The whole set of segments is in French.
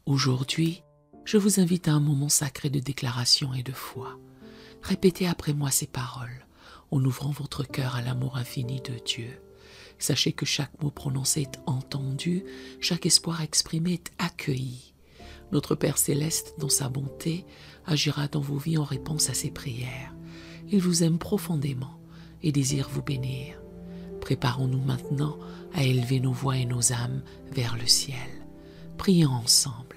Aujourd'hui, je vous invite à un moment sacré de déclaration et de foi. Répétez après moi ces paroles, en ouvrant votre cœur à l'amour infini de Dieu. Sachez que chaque mot prononcé est entendu, chaque espoir exprimé est accueilli. Notre Père Céleste, dans sa bonté, agira dans vos vies en réponse à ces prières. Il vous aime profondément et désire vous bénir. Préparons-nous maintenant à élever nos voix et nos âmes vers le ciel. Prions ensemble.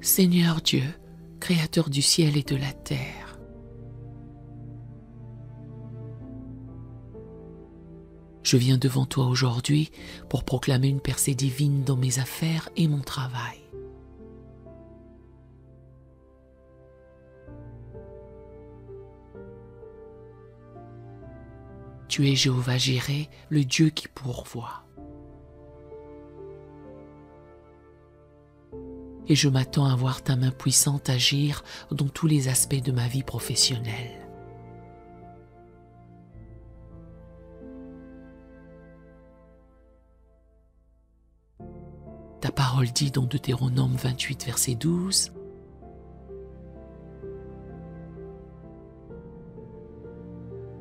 Seigneur Dieu, Créateur du ciel et de la terre, je viens devant toi aujourd'hui pour proclamer une percée divine dans mes affaires et mon travail. Tu es Jéhovah Jireh, le Dieu qui pourvoit. Et je m'attends à voir ta main puissante agir dans tous les aspects de ma vie professionnelle. Ta parole dit dans Deutéronome 28, verset 12,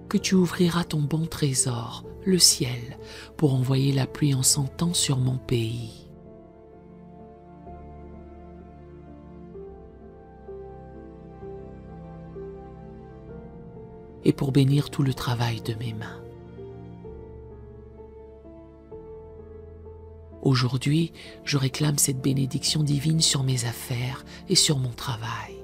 que tu ouvriras ton bon trésor, le ciel, pour envoyer la pluie en son temps sur mon pays. Et pour bénir tout le travail de mes mains. Aujourd'hui, je réclame cette bénédiction divine sur mes affaires et sur mon travail.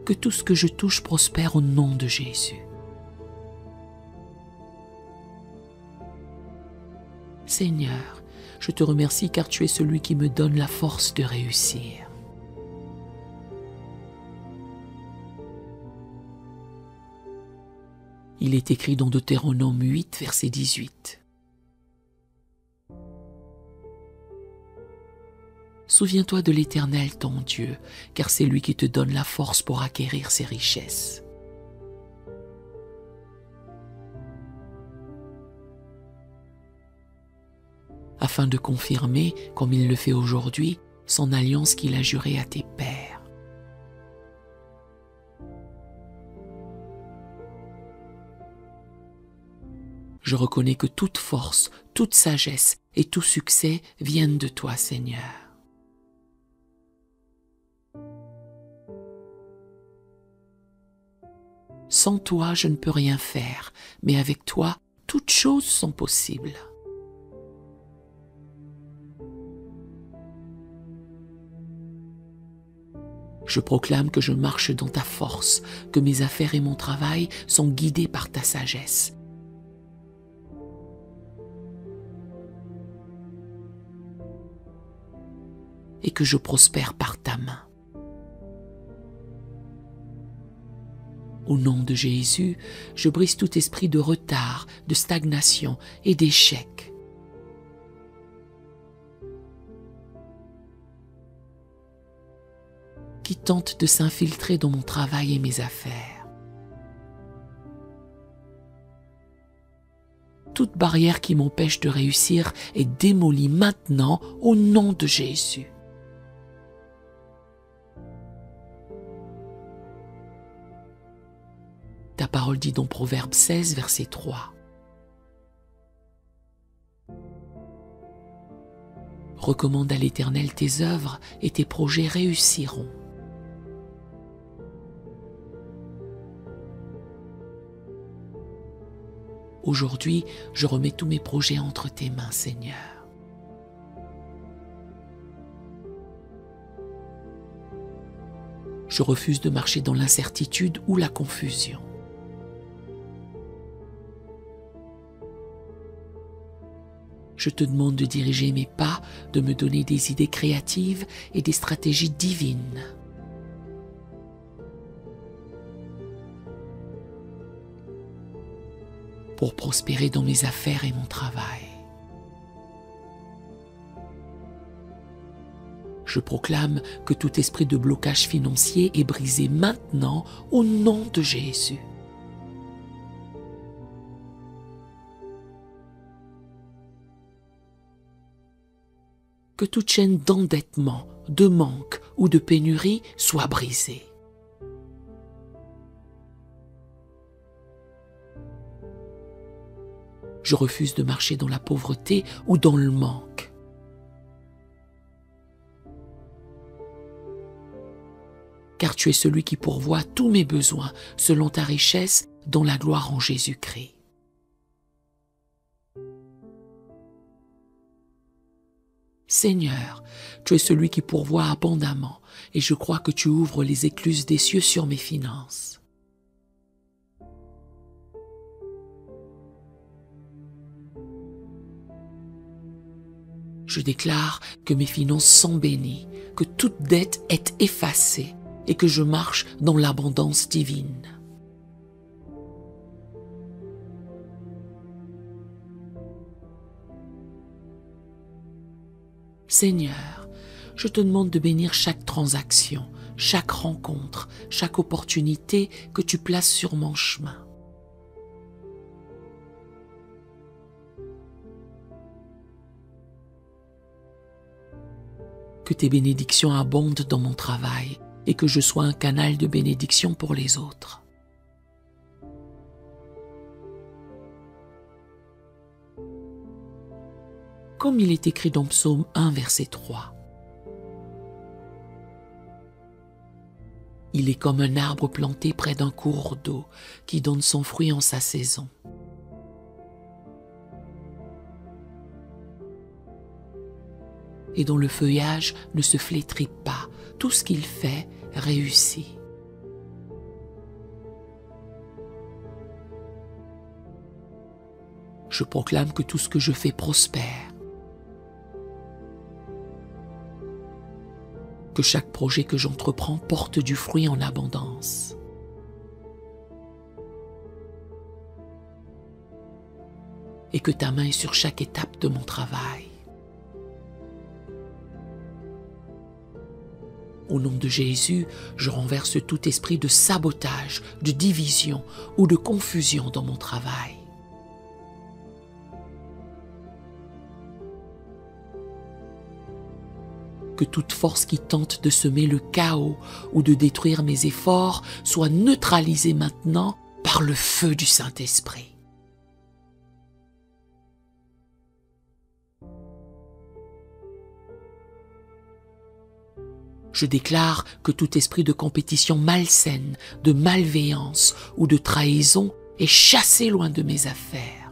Que tout ce que je touche prospère au nom de Jésus. Seigneur, je te remercie car tu es celui qui me donne la force de réussir. Il est écrit dans Deutéronome 8, verset 18. Souviens-toi de l'Éternel ton Dieu, car c'est lui qui te donne la force pour acquérir ses richesses. Afin de confirmer, comme il le fait aujourd'hui, son alliance qu'il a jurée à tes pères. Je reconnais que toute force, toute sagesse et tout succès viennent de toi, Seigneur. Sans toi, je ne peux rien faire, mais avec toi, toutes choses sont possibles. Je proclame que je marche dans ta force, que mes affaires et mon travail sont guidés par ta sagesse. Et que je prospère par ta main. Au nom de Jésus, je brise tout esprit de retard, de stagnation et d'échec. Qui tente de s'infiltrer dans mon travail et mes affaires. Toute barrière qui m'empêche de réussir est démolie maintenant au nom de Jésus. Ta parole dit dans Proverbe 16, verset 3. Recommande à l'Éternel tes œuvres et tes projets réussiront. Aujourd'hui, je remets tous mes projets entre tes mains, Seigneur. Je refuse de marcher dans l'incertitude ou la confusion. Je te demande de diriger mes pas, de me donner des idées créatives et des stratégies divines. Pour prospérer dans mes affaires et mon travail. Je proclame que tout esprit de blocage financier est brisé maintenant au nom de Jésus. que toute chaîne d'endettement, de manque ou de pénurie soit brisée. Je refuse de marcher dans la pauvreté ou dans le manque. Car tu es celui qui pourvoit tous mes besoins selon ta richesse dans la gloire en Jésus-Christ. Seigneur, tu es celui qui pourvoit abondamment et je crois que tu ouvres les écluses des cieux sur mes finances. Je déclare que mes finances sont bénies, que toute dette est effacée et que je marche dans l'abondance divine. Seigneur, je te demande de bénir chaque transaction, chaque rencontre, chaque opportunité que tu places sur mon chemin. Que tes bénédictions abondent dans mon travail et que je sois un canal de bénédiction pour les autres. Comme il est écrit dans Psaume 1, verset 3. Il est comme un arbre planté près d'un cours d'eau qui donne son fruit en sa saison. Et dont le feuillage ne se flétrit pas. Tout ce qu'il fait réussit. Je proclame que tout ce que je fais prospère. Que chaque projet que j'entreprends porte du fruit en abondance. Et que ta main est sur chaque étape de mon travail. Au nom de Jésus, je renverse tout esprit de sabotage, de division ou de confusion dans mon travail. Que toute force qui tente de semer le chaos ou de détruire mes efforts soit neutralisée maintenant par le feu du Saint-Esprit. Je déclare que tout esprit de compétition malsaine, de malveillance ou de trahison est chassé loin de mes affaires.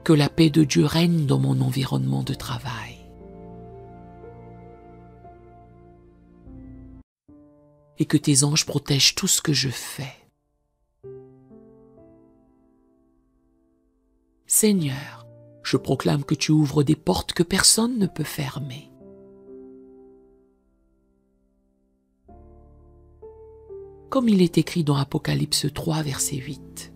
Que la paix de Dieu règne dans mon environnement de travail. Et que tes anges protègent tout ce que je fais. Seigneur, je proclame que tu ouvres des portes que personne ne peut fermer. Comme il est écrit dans Apocalypse 3, verset 8.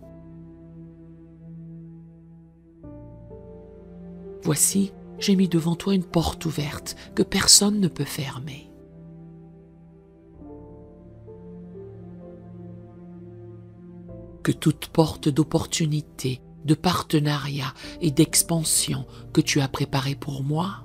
Voici, j'ai mis devant toi une porte ouverte que personne ne peut fermer. Que toute porte d'opportunité, de partenariat et d'expansion que tu as préparée pour moi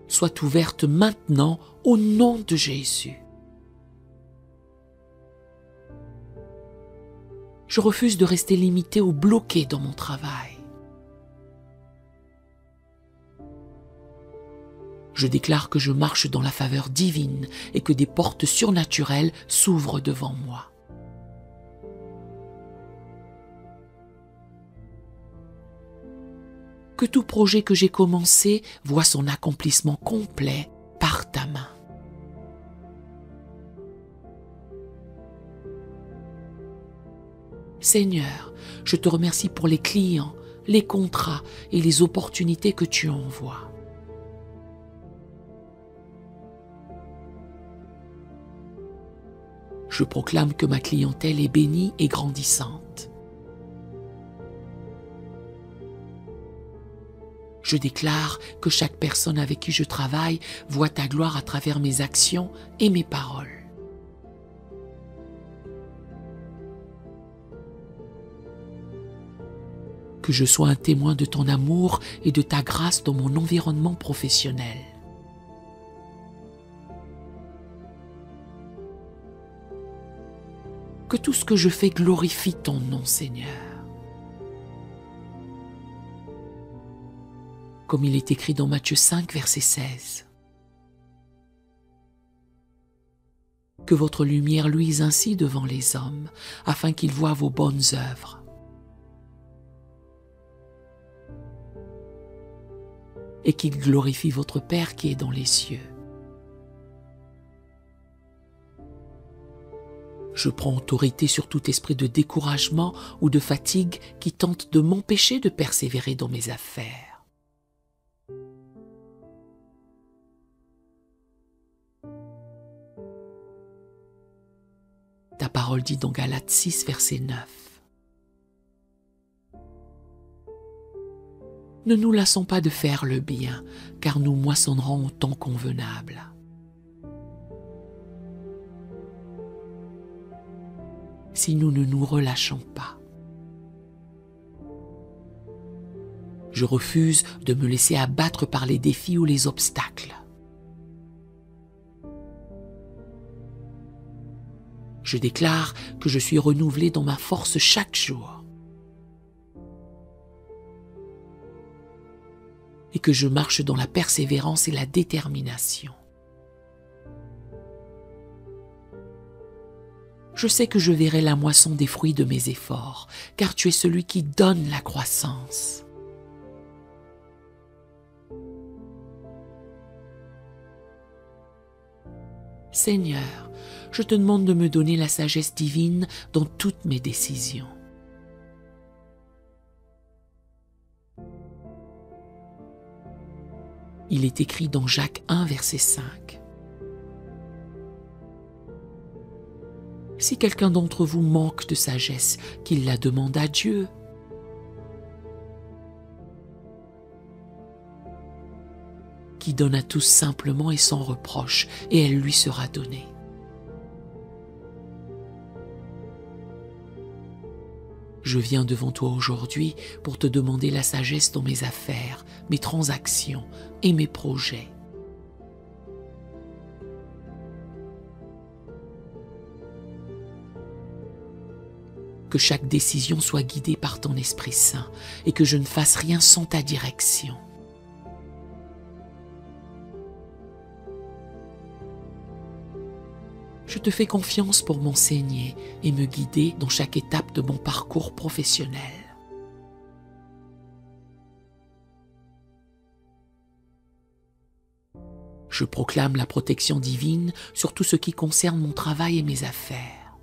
soit ouverte maintenant au nom de Jésus. Je refuse de rester limité ou bloqué dans mon travail. Je déclare que je marche dans la faveur divine et que des portes surnaturelles s'ouvrent devant moi. Que tout projet que j'ai commencé voit son accomplissement complet par ta main. Seigneur, je te remercie pour les clients, les contrats et les opportunités que tu envoies. Je proclame que ma clientèle est bénie et grandissante. Je déclare que chaque personne avec qui je travaille voit ta gloire à travers mes actions et mes paroles. Que je sois un témoin de ton amour et de ta grâce dans mon environnement professionnel. Que tout ce que je fais glorifie ton nom, Seigneur. Comme il est écrit dans Matthieu 5, verset 16. Que votre lumière luise ainsi devant les hommes, afin qu'ils voient vos bonnes œuvres. Et qu'ils glorifient votre Père qui est dans les cieux. Je prends autorité sur tout esprit de découragement ou de fatigue qui tente de m'empêcher de persévérer dans mes affaires. Ta parole dit dans Galates 6, verset 9. Ne nous lassons pas de faire le bien, car nous moissonnerons au temps convenable. Si nous ne nous relâchons pas. Je refuse de me laisser abattre par les défis ou les obstacles. Je déclare que je suis renouvelé dans ma force chaque jour. Et que je marche dans la persévérance et la détermination. Je sais que je verrai la moisson des fruits de mes efforts, car tu es celui qui donne la croissance. Seigneur, je te demande de me donner la sagesse divine dans toutes mes décisions. Il est écrit dans Jacques 1, verset 5. Si quelqu'un d'entre vous manque de sagesse, qu'il la demande à Dieu. Qui donne à tous simplement et sans reproche, et elle lui sera donnée. Je viens devant toi aujourd'hui pour te demander la sagesse dans mes affaires, mes transactions et mes projets. Que chaque décision soit guidée par ton Esprit Saint et que je ne fasse rien sans ta direction. Je te fais confiance pour m'enseigner et me guider dans chaque étape de mon parcours professionnel. Je proclame la protection divine sur tout ce qui concerne mon travail et mes affaires.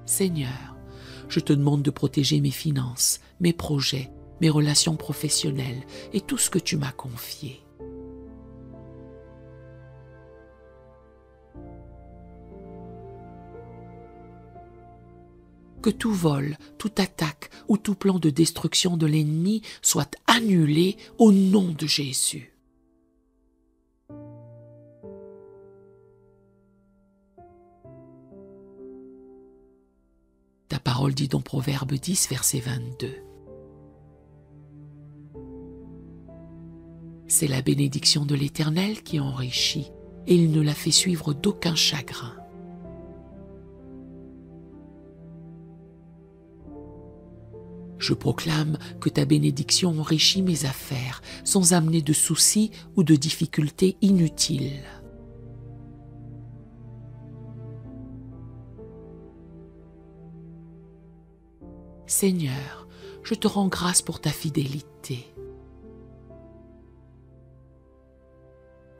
Seigneur, je te demande de protéger mes finances, mes projets, mes relations professionnelles et tout ce que tu m'as confié. Que tout vol, toute attaque ou tout plan de destruction de l'ennemi soit annulé au nom de Jésus. Ta parole dit dans Proverbe 10, verset 22. C'est la bénédiction de l'Éternel qui enrichit, et il ne la fait suivre d'aucun chagrin. Je proclame que ta bénédiction enrichit mes affaires sans amener de soucis ou de difficultés inutiles. Seigneur, je te rends grâce pour ta fidélité.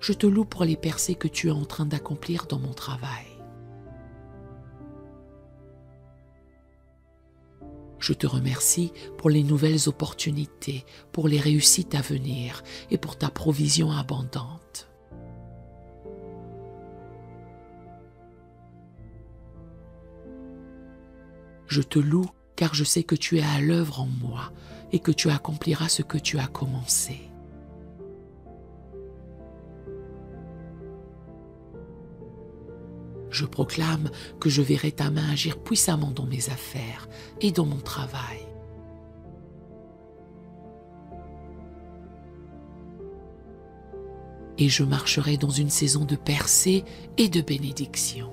Je te loue pour les percées que tu es en train d'accomplir dans mon travail. Je te remercie pour les nouvelles opportunités, pour les réussites à venir et pour ta provision abondante. Je te loue car je sais que tu es à l'œuvre en moi et que tu accompliras ce que tu as commencé. Je proclame que je verrai ta main agir puissamment dans mes affaires et dans mon travail. Et je marcherai dans une saison de percée et de bénédiction.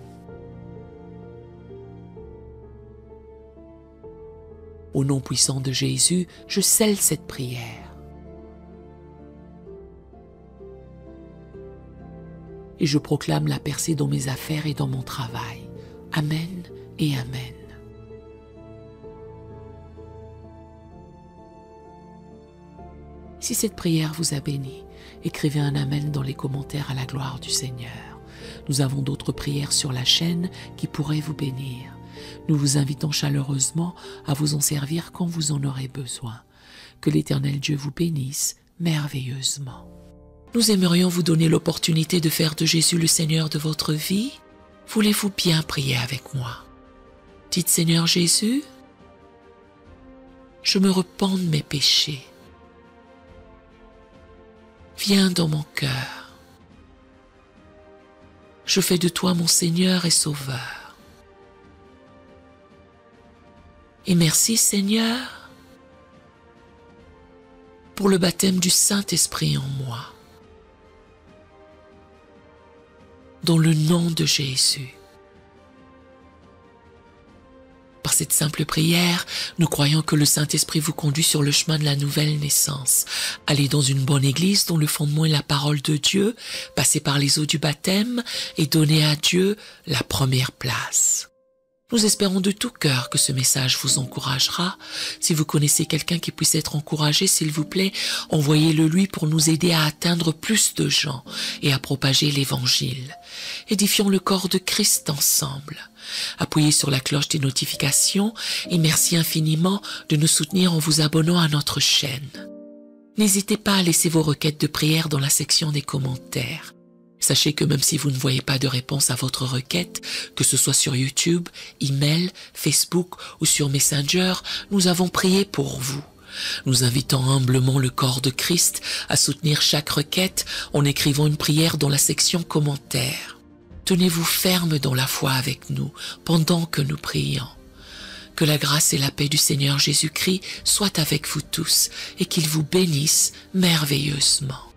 Au nom puissant de Jésus, je scelle cette prière. Et je proclame la percée dans mes affaires et dans mon travail. Amen et Amen. Si cette prière vous a béni, écrivez un Amen dans les commentaires à la gloire du Seigneur. Nous avons d'autres prières sur la chaîne qui pourraient vous bénir. Nous vous invitons chaleureusement à vous en servir quand vous en aurez besoin. Que l'Éternel Dieu vous bénisse merveilleusement. Nous aimerions vous donner l'opportunité de faire de Jésus le Seigneur de votre vie. Voulez-vous bien prier avec moi? Dites Seigneur Jésus, je me repens de mes péchés. Viens dans mon cœur. Je fais de toi mon Seigneur et Sauveur. Et merci Seigneur pour le baptême du Saint-Esprit en moi. Dans le nom de Jésus. Par cette simple prière, nous croyons que le Saint-Esprit vous conduit sur le chemin de la nouvelle naissance. Allez dans une bonne église dont le fondement est la parole de Dieu, passez par les eaux du baptême et donnez à Dieu la première place. Nous espérons de tout cœur que ce message vous encouragera. Si vous connaissez quelqu'un qui puisse être encouragé, s'il vous plaît, envoyez-le lui pour nous aider à atteindre plus de gens et à propager l'Évangile. Édifions le corps de Christ ensemble. Appuyez sur la cloche des notifications et merci infiniment de nous soutenir en vous abonnant à notre chaîne. N'hésitez pas à laisser vos requêtes de prière dans la section des commentaires. Sachez que même si vous ne voyez pas de réponse à votre requête, que ce soit sur YouTube, email, Facebook ou sur Messenger, nous avons prié pour vous. Nous invitons humblement le corps de Christ à soutenir chaque requête en écrivant une prière dans la section commentaires. Tenez-vous ferme dans la foi avec nous pendant que nous prions. Que la grâce et la paix du Seigneur Jésus-Christ soient avec vous tous et qu'il vous bénisse merveilleusement.